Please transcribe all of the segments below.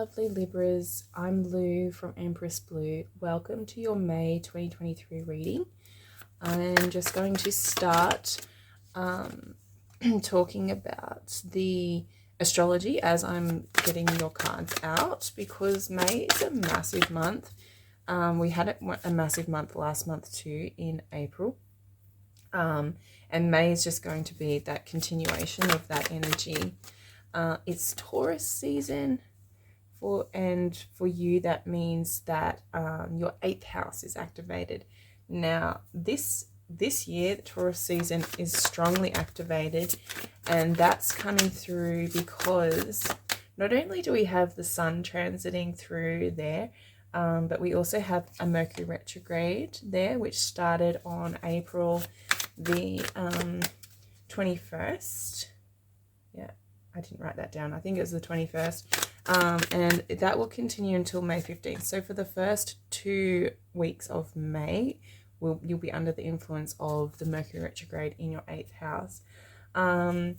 lovely Libras. I'm Lou from Empress Blue. Welcome to your May 2023 reading. I'm just going to start talking about the astrology as I'm getting your cards out, because May is a massive month. We had a massive month last month too, in April. And May is just going to be that continuation of that energy. It's Taurus season, for you that means that your 8th house is activated. Now this year the Taurus season is strongly activated, and that's coming through because not only do we have the sun transiting through there, but we also have a Mercury retrograde there, which started on April the 21st. Yeah, I didn't write that down. I think it was the 21st. And that will continue until May 15th. So for the first 2 weeks of May, you'll be under the influence of the Mercury retrograde in your 8th house. And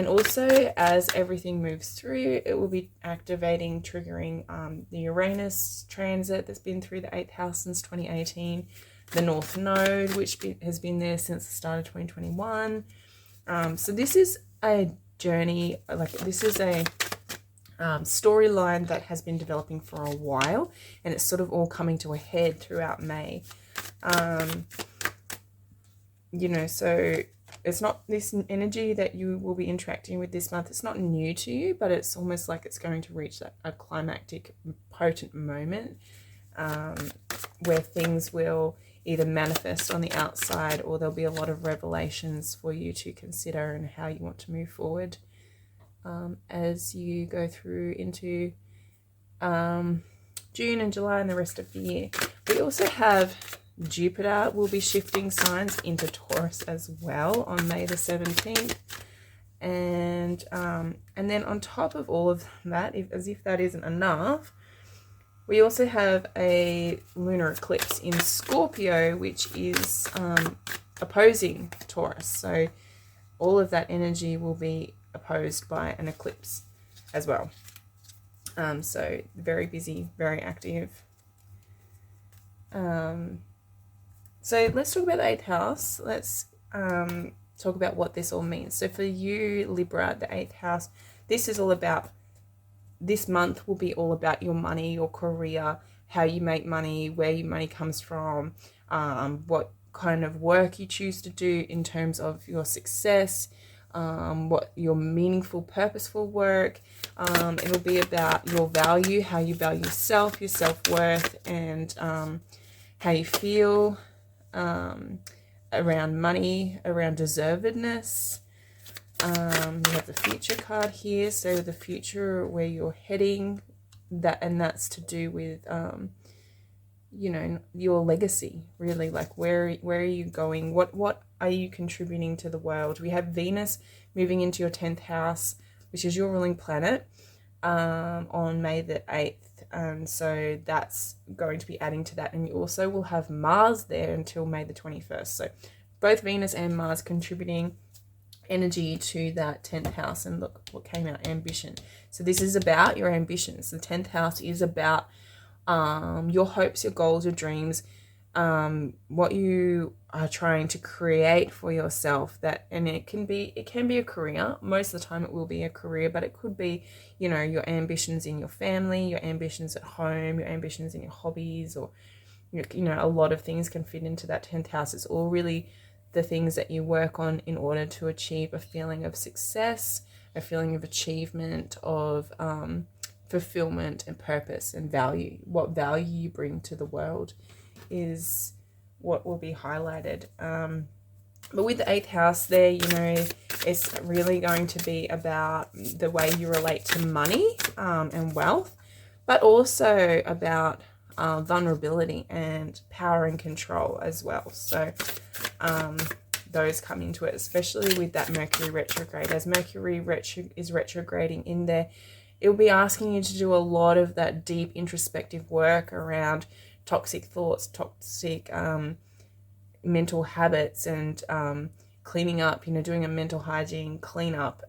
also, as everything moves through, it will be activating, triggering the Uranus transit that's been through the 8th house since 2018. The North Node, which has been there since the start of 2021. So this is a journey, this is a storyline that has been developing for a while, and it's sort of all coming to a head throughout May. So it's not this energy that you will be interacting with this month. It's not new to you, but it's almost like it's going to reach a climactic, potent moment where things will either manifest on the outside, or there'll be a lot of revelations for you to consider and how you want to move forward as you go through into June and July and the rest of the year. We also have Jupiter will be shifting signs into Taurus as well on May the 17th. And then on top of all of that, as if that isn't enough, we also have a lunar eclipse in Scorpio, which is opposing Taurus. So all of that energy will be opposed by an eclipse as well. So very busy, very active. So let's talk about the 8th house. Let's talk about what this all means. So for you, Libra, the 8th house, this month will be all about your money, your career, how you make money, where your money comes from, what kind of work you choose to do in terms of your success, what your meaningful, purposeful work. It'll be about your value, how you value yourself, your self-worth, and how you feel around money, around deservedness. You have the future card here, so the future, where you're heading, that's to do with your legacy, really, like where are you going, what are you contributing to the world. We have Venus moving into your 10th house, which is your ruling planet, on May the 8th, and so that's going to be adding to that. And you also will have Mars there until May the 21st, so both Venus and Mars contributing energy to that 10th house. And look what came out, ambition. So this is about your ambitions. The 10th house is about your hopes, your goals, your dreams, what you are trying to create for yourself. And it can be a career. Most of the time it will be a career, but it could be, your ambitions in your family, your ambitions at home, your ambitions in your hobbies, or a lot of things can fit into that 10th house. It's all really the things that you work on in order to achieve a feeling of success, a feeling of achievement, of fulfillment and purpose and value. What value you bring to the world is what will be highlighted. But with the 8th house there, it's really going to be about the way you relate to money and wealth, but also about vulnerability and power and control as well. So those come into it, especially with that Mercury retrograde. As Mercury is retrograding in there, it will be asking you to do a lot of that deep introspective work around toxic thoughts, toxic mental habits, and cleaning up, doing a mental hygiene cleanup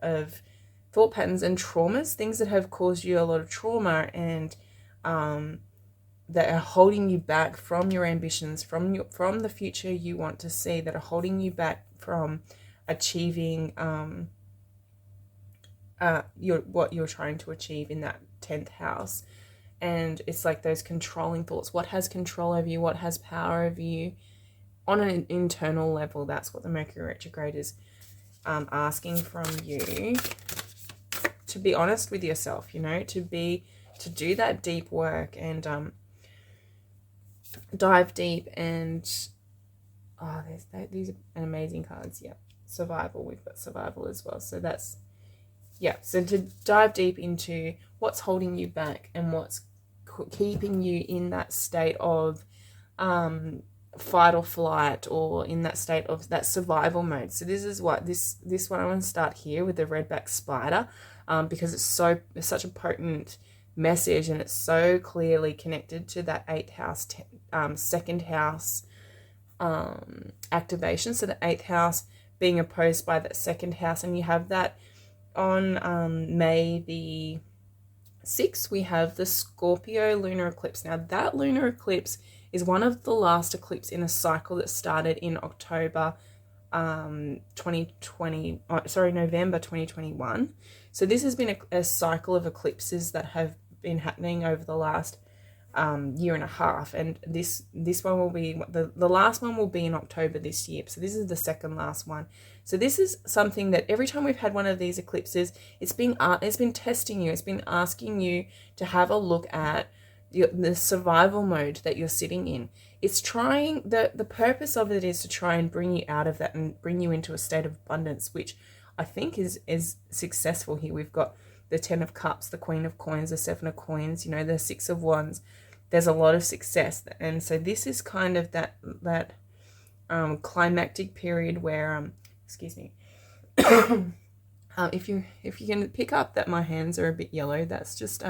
thought patterns and traumas, things that have caused you a lot of trauma and that are holding you back from your ambitions, from the future you want to see, that are holding you back from achieving what you're trying to achieve in that 10th house. And it's like those controlling thoughts. What has control over you? What has power over you? On an internal level, that's what the Mercury retrograde is asking from you. To be honest with yourself, you know, to do that deep work and dive deep and these are amazing cards. Yeah, survival. We've got survival as well. So that's, yeah. So to dive deep into what's holding you back and what's keeping you in that state of fight or flight, or in that state of that survival mode. So this is what this one I want to start here with the redback spider, because it's such a potent message, and it's so clearly connected to that 8th house, second house activation. So the 8th house being opposed by that second house, and you have that on May the 6th, we have the Scorpio lunar eclipse. Now that lunar eclipse is one of the last eclipses in a cycle that started in November 2021. So this has been a cycle of eclipses that have been happening over the last year and a half, and this one will be the last one will be in October this year. So this is the second last one. So this is something that every time we've had one of these eclipses, it's been testing you. It's been asking you to have a look at the survival mode that you're sitting in. It's trying, the purpose of it is to try and bring you out of that and bring you into a state of abundance, which I think is successful here. We've got the 10 of Cups, the Queen of Coins, the 7 of Coins, you know, the 6 of Wands. There's a lot of success, and so this is kind of that climactic period where excuse me. If you can pick up that my hands are a bit yellow, that's just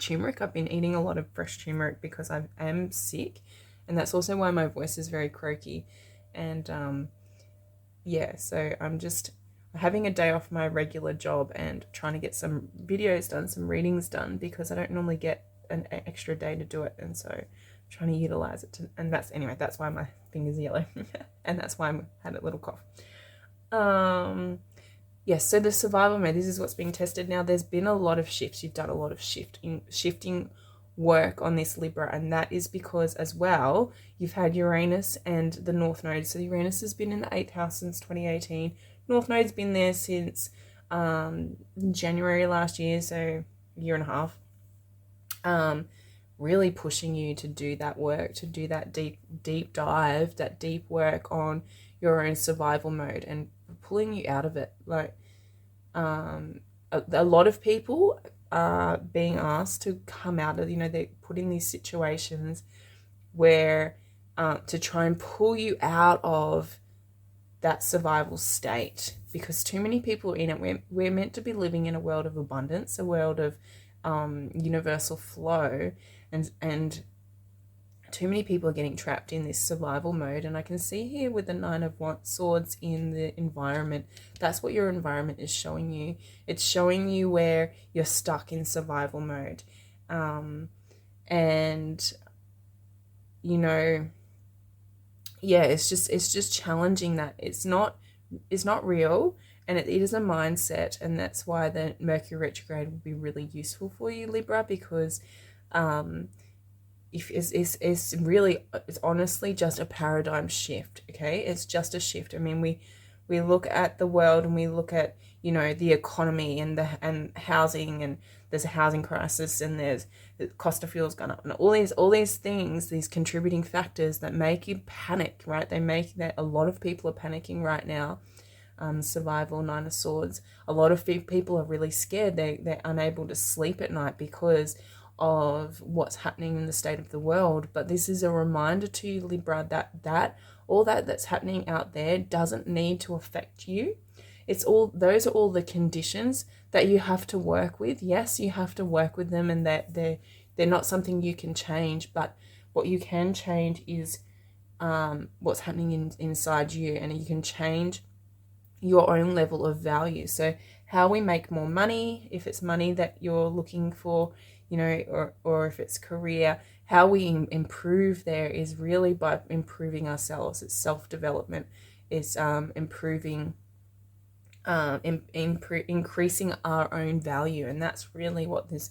turmeric. I've been eating a lot of fresh turmeric because I am sick, and that's also why my voice is very croaky. And yeah, so I'm just having a day off my regular job and trying to get some videos done, some readings done, because I don't normally get an extra day to do it, and so I'm trying to utilize it and that's why my finger's yellow and that's why I had a little cough. Yes, so the survival mode, this is what's being tested now. There's been a lot of shifts. You've done a lot of shifting work on this, Libra, and that is because as well you've had Uranus and the North Node. So Uranus has been in the 8th house since 2018. North Node's been there since January last year, so a year and a half. Really pushing you to do that work, to do that deep dive, that deep work on your own survival mode and pulling you out of it. Like a lot of people are being asked to come out of, you know, they're put in these situations where to try and pull you out of that survival state, because too many people are in it. We're meant to be living in a world of abundance, a world of universal flow, and too many people are getting trapped in this survival mode. And I can see here with the 9 of Swords in the environment, that's what your environment is showing you. It's showing you where you're stuck in survival mode, and you know, yeah, it's just challenging that it's not real, and it is a mindset. And that's why the Mercury retrograde will be really useful for you, Libra, because if it's honestly just a paradigm shift. Okay, it's just a shift. I mean, we look at the world and we look at, you know, the economy and housing, and there's a housing crisis, and there's the cost of fuel's gone up, and all these things, these contributing factors that make you panic, right? They make that a lot of people are panicking right now. Survival, 9 of Swords. A lot of people are really scared. They're unable to sleep at night because of what's happening in the state of the world. But this is a reminder to you, Libra, that all that's happening out there doesn't need to affect you. Those are all the conditions that you have to work with. Yes, you have to work with them, and that they're not something you can change. But what you can change is what's happening inside you, and you can change your own level of value. So how we make more money, if it's money that you're looking for, you know, or if it's career, how we improve there is really by improving ourselves. It's self-development. It's increasing our own value. And that's really what this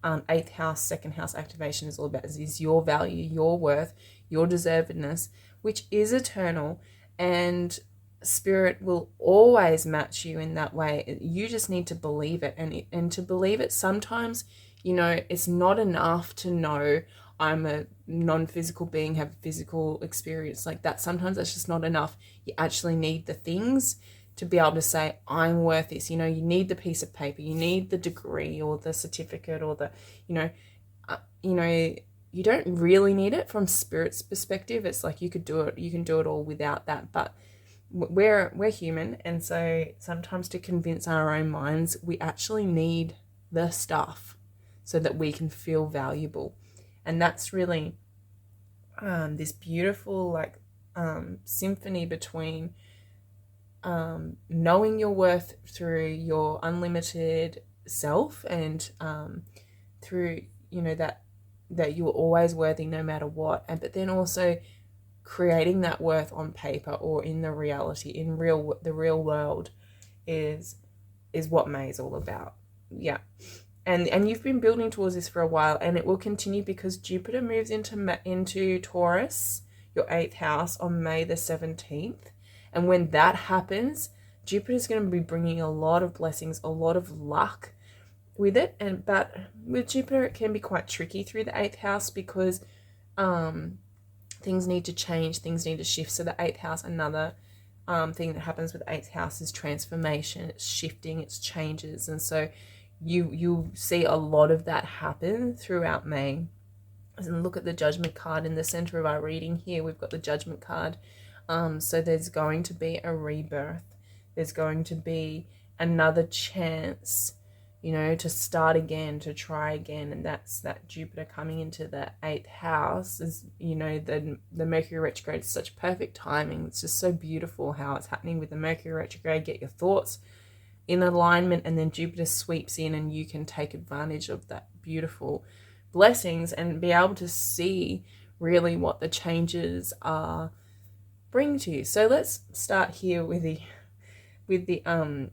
8th house, 2nd house activation is all about, is your value, your worth, your deservedness, which is eternal. And spirit will always match you in that way. You just need to believe it. And to believe it, sometimes, you know, it's not enough to know I'm a non-physical being, have a physical experience like that. Sometimes that's just not enough. You actually need the things to be able to say, I'm worth this. You know, you need the piece of paper, you need the degree or the certificate or the, you know, you don't really need it from spirit's perspective. It's like you can do it all without that. But we're human, and so sometimes to convince our own minds, we actually need the stuff so that we can feel valuable. And that's really this beautiful symphony between knowing your worth through your unlimited self, and through, you know, that you're always worthy no matter what, but then also creating that worth on paper or in the reality, in the real world is what May is all about. Yeah. And you've been building towards this for a while, and it will continue because Jupiter moves into Taurus, your 8th house, on May the 17th. And when that happens, Jupiter is going to be bringing a lot of blessings, a lot of luck with it. But with Jupiter, it can be quite tricky through the 8th house because things need to change, things need to shift. So the 8th house, another thing that happens with the 8th house is transformation. It's shifting, it's changes. And so you see a lot of that happen throughout May. And look at the Judgment card in the center of our reading here. We've got the Judgment card. So there's going to be a rebirth. There's going to be another chance, you know, to start again, to try again. And that's that Jupiter coming into the 8th house. Is, you know, the Mercury retrograde is such perfect timing. It's just so beautiful how it's happening with the Mercury retrograde. Get your thoughts in alignment, and then Jupiter sweeps in, and you can take advantage of that beautiful blessings and be able to see really what the changes are bring to you. So let's start here with the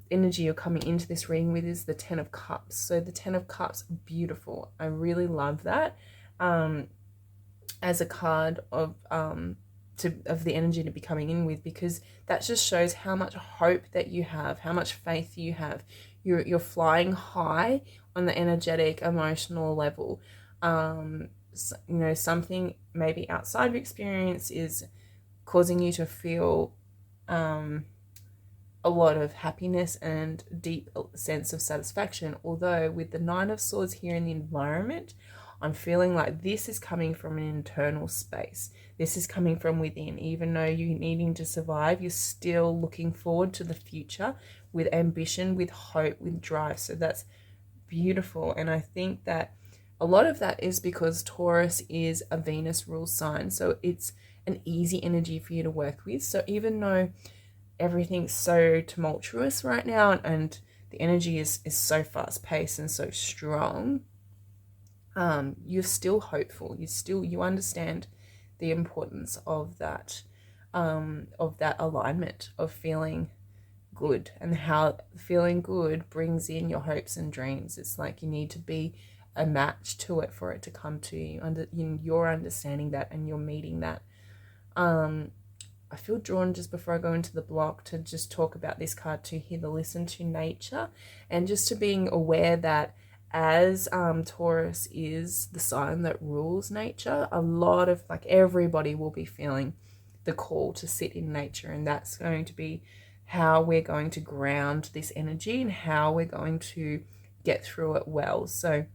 energy you're coming into this reading with is the 10 of Cups. So the 10 of Cups, beautiful. I really love that as a card of the energy to be coming in with, because that just shows how much hope that you have, how much faith you have. You're flying high on the energetic, emotional level. You know, something maybe outside of experience is causing you to feel a lot of happiness and deep sense of satisfaction. Although with the 9 of Swords here in the environment, I'm feeling like this is coming from an internal space. This is coming from within. Even though you're needing to survive, you're still looking forward to the future with ambition, with hope, with drive. So that's beautiful. And I think that a lot of that is because Taurus is a Venus rule sign. So it's an easy energy for you to work with. So even though everything's so tumultuous right now, and the energy is so fast paced and so strong, you're still hopeful. You understand the importance of that alignment, of feeling good, and how feeling good brings in your hopes and dreams. It's like you need to be a match to it for it to come to you. You're understanding that, and you're meeting that. I feel drawn, just before I go into the block, to just talk about this card to hear the listen to nature, and just to being aware that as Taurus is the sign that rules nature, a lot of, like, everybody will be feeling the call to sit in nature, and that's going to be how we're going to ground this energy and how we're going to get through it well. So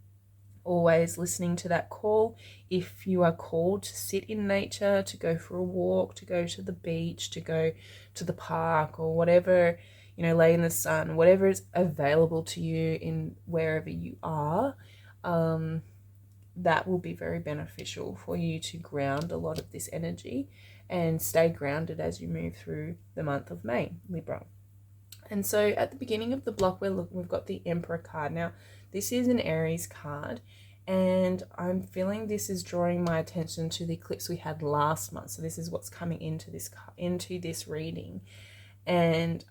always listening to that call. If you are called to sit in nature, to go for a walk, to go to the beach, to go to the park, or whatever, you know, lay in the sun, whatever is available to you in wherever you are, that will be very beneficial for you to ground a lot of this energy and stay grounded as you move through the month of May, Libra. And so at the beginning of the block, we've got the Emperor card. Now, this is an Aries card, and I'm feeling this is drawing my attention to the eclipse we had last month. So this is what's coming into this reading. And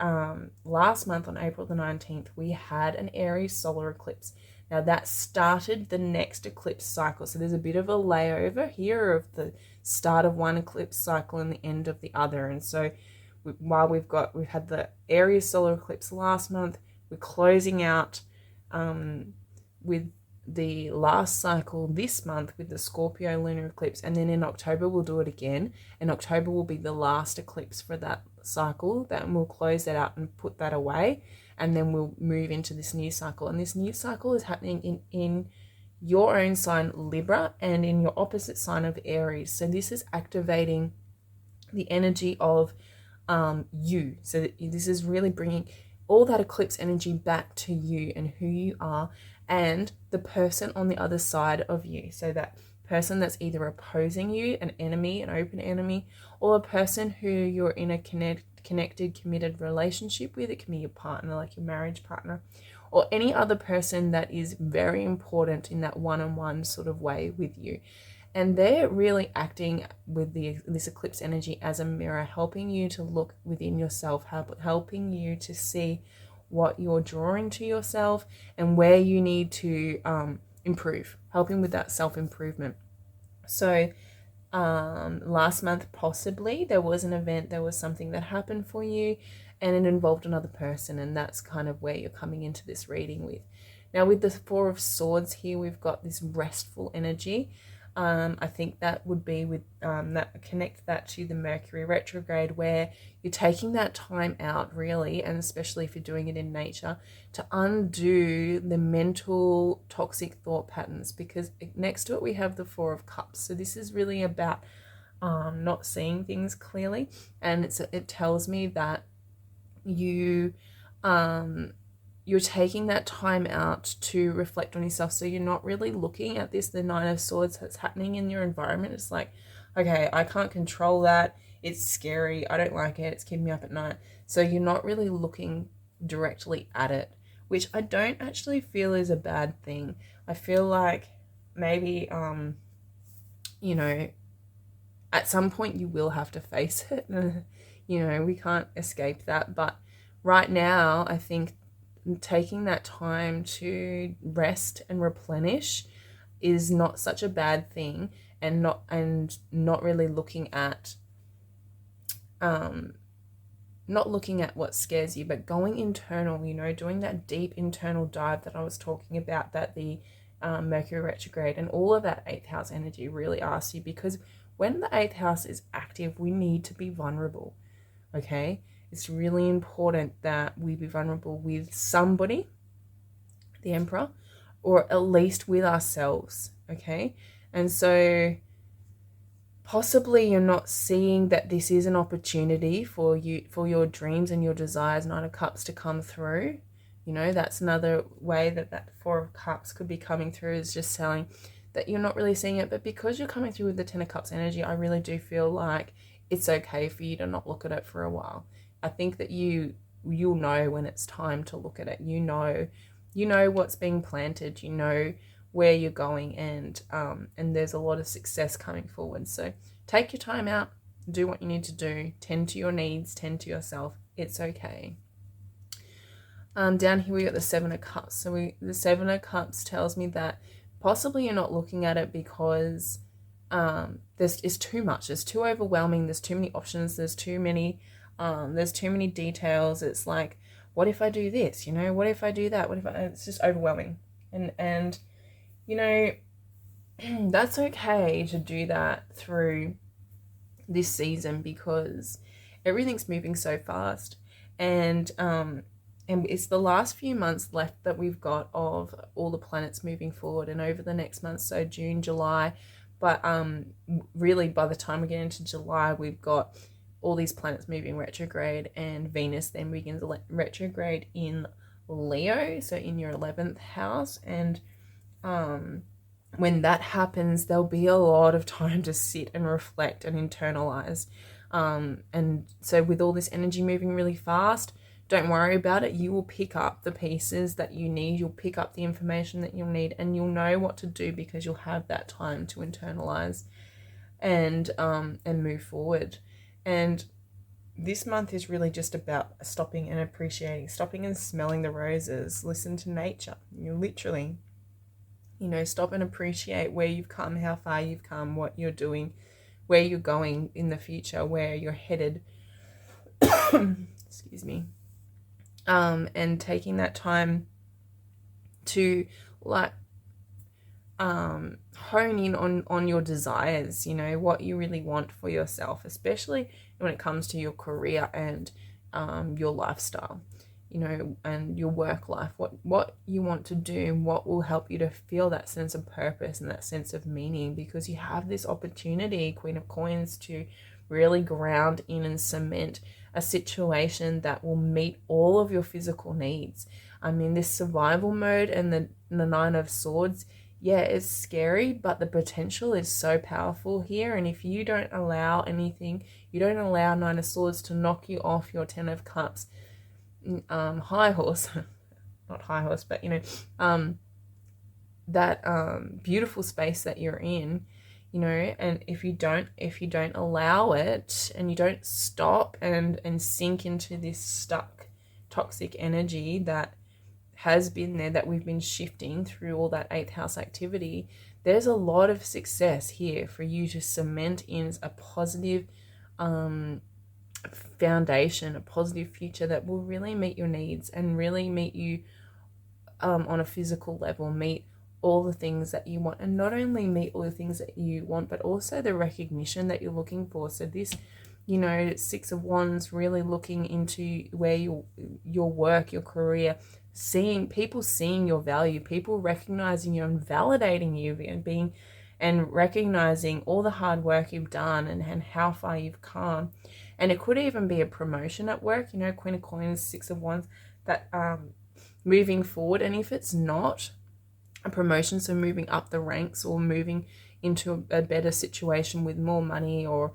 last month on April the 19th, we had an Aries solar eclipse. Now that started the next eclipse cycle. So there's a bit of a layover here of the start of one eclipse cycle and the end of the other. And so while we've had the Aries solar eclipse last month, we're closing out with the last cycle this month with the Scorpio lunar eclipse, and then in October we'll do it again, and October will be the last eclipse for that cycle, that we'll close that out and put that away, and then we'll move into this new cycle. And this new cycle is happening in your own sign Libra and in your opposite sign of Aries. So this is activating the energy of you. So this is really bringing all that eclipse energy back to you and who you are and the person on the other side of you. So that person that's either opposing you, an enemy, an open enemy, or a person who you're in a connected, committed relationship with. It can be your partner, like your marriage partner, or any other person that is very important in that one-on-one sort of way with you. And they're really acting with this eclipse energy as a mirror, helping you to look within yourself, helping you to see what you're drawing to yourself and where you need to improve, helping with that self-improvement. So last month, possibly, there was an event, there was something that happened for you, and it involved another person, and that's kind of where you're coming into this reading with. Now, with the Four of Swords here, we've got this restful energy. I think that would be with connect that to the Mercury retrograde, where you're taking that time out really, and especially if you're doing it in nature, to undo the mental toxic thought patterns, because next to it we have the Four of Cups. So this is really about not seeing things clearly, and it tells me that you're taking that time out to reflect on yourself. So you're not really looking at the Nine of Swords that's happening in your environment. It's like, okay, I can't control that. It's scary. I don't like it. It's keeping me up at night. So you're not really looking directly at it, which I don't actually feel is a bad thing. I feel like maybe, at some point you will have to face it. We can't escape that. But right now, I think taking that time to rest and replenish is not such a bad thing, and not really looking at what scares you, but going internal, doing that deep internal dive that I was talking about, that the Mercury retrograde and all of that 8th house energy really asks you, because when the 8th house is active, we need to be vulnerable. Okay, it's really important that we be vulnerable with somebody, the Emperor, or at least with ourselves. Okay, and so possibly you're not seeing that this is an opportunity for you, for your dreams and your desires, Nine of Cups, to come through. That's another way that Four of Cups could be coming through, is just telling that you're not really seeing it. But because you're coming through with the Ten of Cups energy, I really do feel like it's okay for you to not look at it for a while. I think that you'll know when it's time to look at it. You know what's being planted. You know where you're going, and there's a lot of success coming forward. So take your time out, do what you need to do, tend to your needs, tend to yourself. It's okay. Down here we got the Seven of Cups. So the Seven of Cups tells me that possibly you're not looking at it because it's too much. It's too overwhelming. There's too many options. There's too many details. It's like, what if I do this? What if I do that? It's just overwhelming. And that's okay to do that through this season, because everything's moving so fast, and it's the last few months left that we've got of all the planets moving forward, and over the next month, so June, July, but really by the time we get into July, we've got all these planets moving retrograde, and Venus then begins retrograde in Leo, so in your 11th house. And when that happens, there'll be a lot of time to sit and reflect and internalize. And so with all this energy moving really fast, don't worry about it. You will pick up the pieces that you need. You'll pick up the information that you'll need, and you'll know what to do because you'll have that time to internalize and move forward. And this month is really just about stopping and appreciating, stopping and smelling the roses. Listen to nature. You literally, stop and appreciate where you've come, how far you've come, what you're doing, where you're going in the future, where you're headed. Excuse me. And taking that time to hone in on your desires, what you really want for yourself, especially when it comes to your career and your lifestyle, and your work life, what you want to do, what will help you to feel that sense of purpose and that sense of meaning, because you have this opportunity, Queen of Coins, to really ground in and cement a situation that will meet all of your physical needs. I mean, this survival mode and the Nine of Swords, yeah, it's scary, but the potential is so powerful here. And if you don't allow anything, you don't allow Nine of Swords to knock you off your Ten of Cups high horse, not high horse, but that beautiful space that you're in, and if you don't allow it, and you don't stop and sink into this stuck toxic energy that has been there, that we've been shifting through all that 8th house activity, there's a lot of success here for you to cement in a positive foundation, a positive future that will really meet your needs and really meet you on a physical level, meet all the things that you want, and not only meet all the things that you want, but also the recognition that you're looking for. So this, Six of Wands, really looking into where your work, your career, people seeing your value, people recognizing you and validating you, and recognizing all the hard work you've done and how far you've come. And it could even be a promotion at work, Queen of Coins, Six of Wands, that moving forward. And if it's not a promotion, so moving up the ranks or moving into a better situation with more money or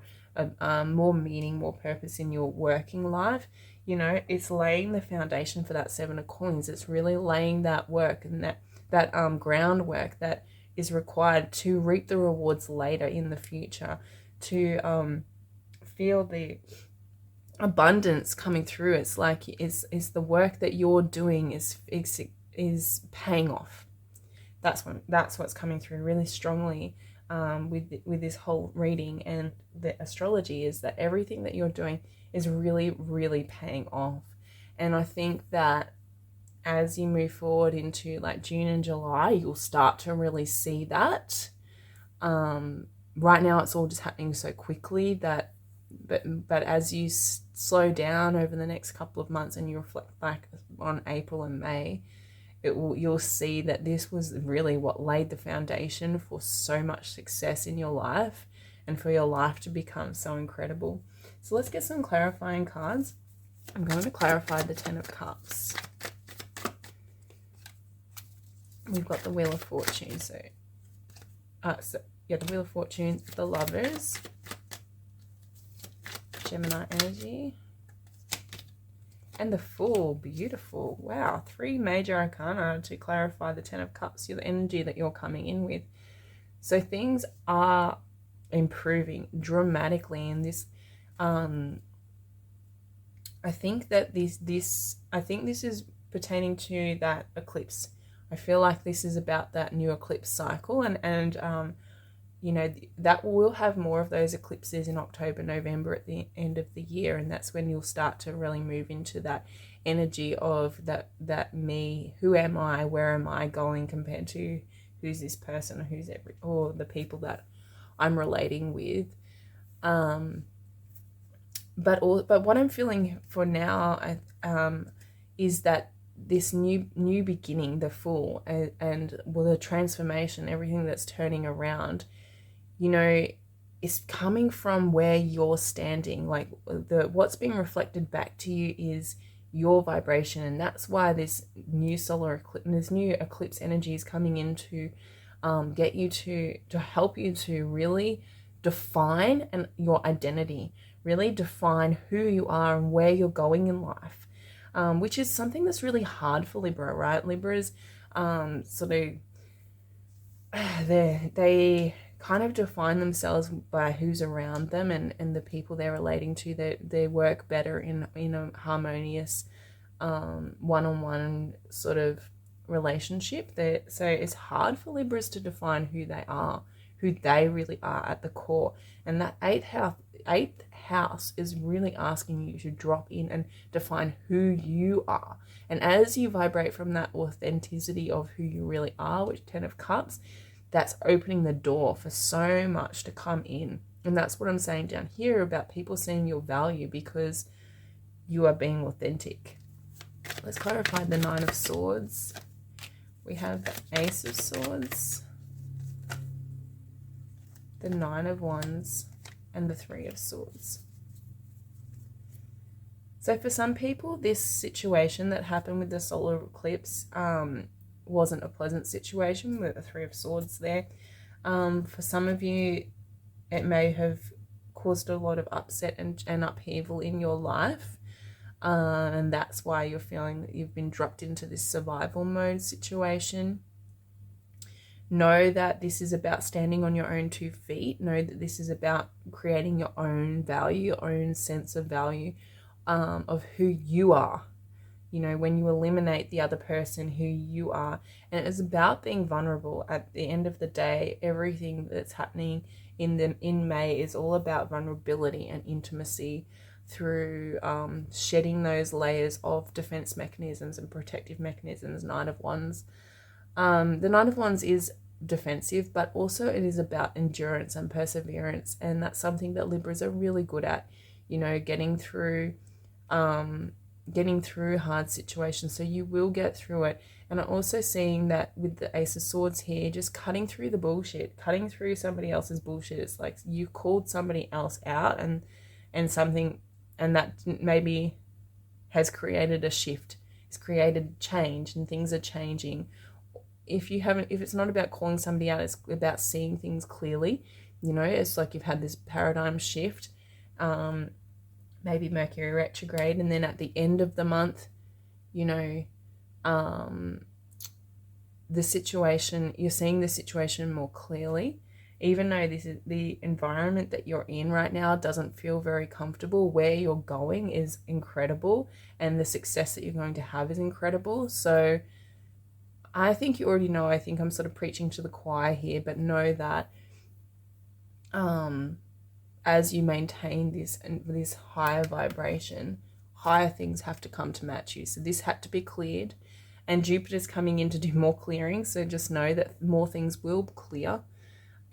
more meaning, more purpose in your working life, it's laying the foundation for that Seven of Coins. It's really laying that work and that groundwork that is required to reap the rewards later in the future, to feel the abundance coming through. It's like is the work that you're doing is paying off. That's what's coming through really strongly with this whole reading and the astrology, is that everything that you're doing is really, really paying off. And I think that as you move forward into like June and July, you'll start to really see that. Right now it's all just happening so quickly that, but as you slow down over the next couple of months and you reflect back on April and May, you'll see that this was really what laid the foundation for so much success in your life and for your life to become so incredible. So let's get some clarifying cards. I'm going to clarify the Ten of Cups. We've got the Wheel of Fortune. The Wheel of Fortune, the Lovers, Gemini energy, and the Fool. Beautiful. Wow. 3 major arcana to clarify the Ten of Cups, the energy that you're coming in with. So things are improving dramatically in this. I think that this is pertaining to that eclipse. I feel like this is about that new eclipse cycle, and that we'll have more of those eclipses in October, November at the end of the year, and that's when you'll start to really move into that energy of that me, who am I, where am I going compared to who's this person, or the people that I'm relating with. But what I'm feeling for now is that this new beginning, the Fool, and the transformation, everything that's turning around, is coming from where you're standing. Like what's being reflected back to you is your vibration, and that's why this new solar eclipse, this new eclipse energy is coming in to get you to help you to really define your identity, really define who you are and where you're going in life. which is something that's really hard for Libra, right? Libras sort of, they kind of define themselves by who's around them and the people they're relating to. They work better in a harmonious one-on-one sort of relationship. So it's hard for Libras to define who they really are at the core. And that eighth house is really asking you to drop in and define who you are. And as you vibrate from that authenticity of who you really are, which 10 of Cups, that's opening the door for so much to come in. And that's what I'm saying down here about people seeing your value because you are being authentic. Let's clarify the 9 of Swords. We have the Ace of Swords, the 9 of Wands, and the 3 of Swords. So for some people, this situation that happened with the solar eclipse wasn't a pleasant situation with the 3 of Swords there. For some of you, it may have caused a lot of upset and upheaval in your life. And that's why you're feeling that you've been dropped into this survival mode situation. Know that this is about standing on your own 2 feet. Know that this is about creating your own value, your own sense of value, of who you are. You know, when you eliminate the other person, who you are. And it's about being vulnerable. At the end of the day, everything that's happening in May is all about vulnerability and intimacy through shedding those layers of defense mechanisms and protective mechanisms. 9 of Wands. The 9 of Wands is defensive, but also it is about endurance and perseverance. And that's something that Libras are really good at, you know, getting through hard situations. So you will get through it. And I'm also seeing that with the Ace of Swords here, just cutting through the bullshit, cutting through somebody else's bullshit. It's like you called somebody else out and something, and that maybe has created a shift. It's created change and things are changing. If it's not about calling somebody out, it's about seeing things clearly. You know, it's like you've had this paradigm shift, maybe Mercury retrograde, and then at the end of the month, you know, the situation, you're seeing the situation more clearly. Even though this is the environment that you're in right now doesn't feel very comfortable, where you're going is incredible and the success that you're going to have is incredible. So I think you already know, I think I'm sort of preaching to the choir here, but know that as you maintain this higher vibration, higher things have to come to match you. So this had to be cleared, and Jupiter's coming in to do more clearing. So just know that more things will clear.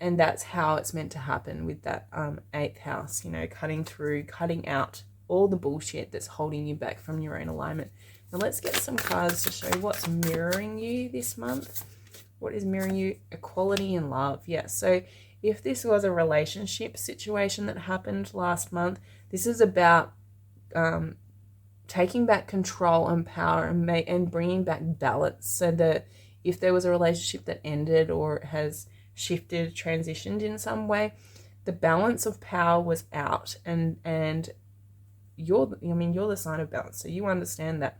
And that's how it's meant to happen with that 8th house, you know, cutting through, cutting out all the bullshit that's holding you back from your own alignment. Now let's get some cards to show what's mirroring you this month. What is mirroring you? Equality and love. Yeah, so if this was a relationship situation that happened last month, this is about taking back control and power and bringing back balance. So that if there was a relationship that ended or has shifted, transitioned in some way, the balance of power was out, and you're the sign of balance, so you understand that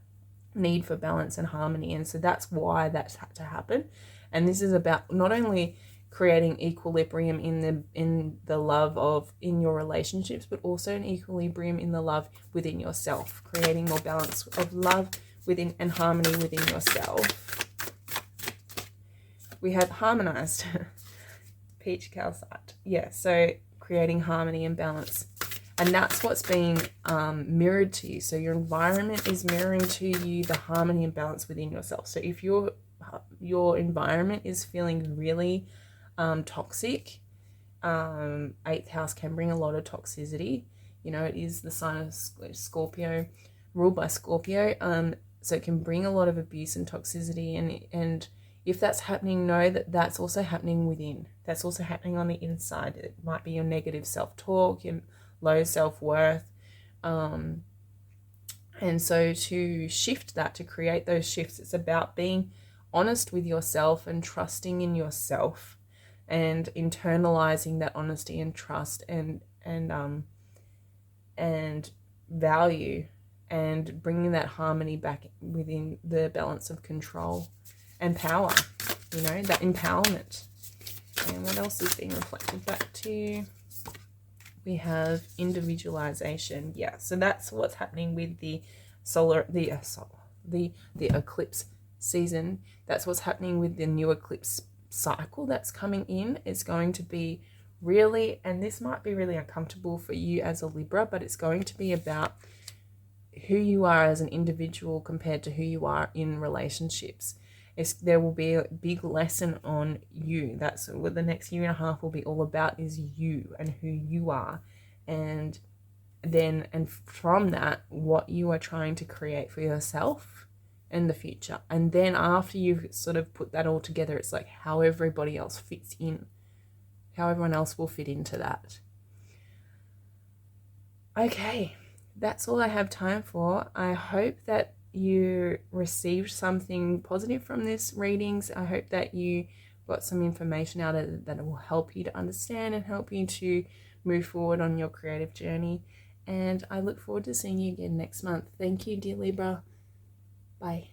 need for balance and harmony, and so that's why that's had to happen. And this is about not only creating equilibrium in the love of in your relationships, but also an equilibrium in the love within yourself, creating more balance of love within and harmony within yourself. We have harmonized. Peach calcite. Yeah, so creating harmony and balance. And that's what's being mirrored to you. So your environment is mirroring to you the harmony and balance within yourself. So if your environment is feeling really toxic, 8th house can bring a lot of toxicity. You know, it is the sign of Scorpio, ruled by Scorpio. So it can bring a lot of abuse and toxicity, and if that's happening, know that that's also happening within. That's also happening on the inside. It might be your negative self-talk, your low self-worth. And so to shift that, to create those shifts, it's about being honest with yourself and trusting in yourself and internalizing that honesty and trust and value and bringing that harmony back within the balance of control and power, you know, that empowerment. And what else is being reflected back to you? We have individualization. Yeah, so that's what's happening with the the eclipse season. That's what's happening with the new eclipse cycle that's coming in. It's going to be really, and this might be really uncomfortable for you as a Libra, but it's going to be about who you are as an individual compared to who you are in relationships. There will be a big lesson on you. That's what the next year and a half will be all about, is you and who you are. And then, and from that, what you are trying to create for yourself in the future. And then after you've sort of put that all together, it's like how everybody else fits in, how everyone else will fit into that. Okay, that's all I have time for. I hope that you received something positive from this readings. I hope that you got some information out of it that will help you to understand and help you to move forward on your creative journey. And I look forward to seeing you again next month. Thank you, dear Libra. Bye.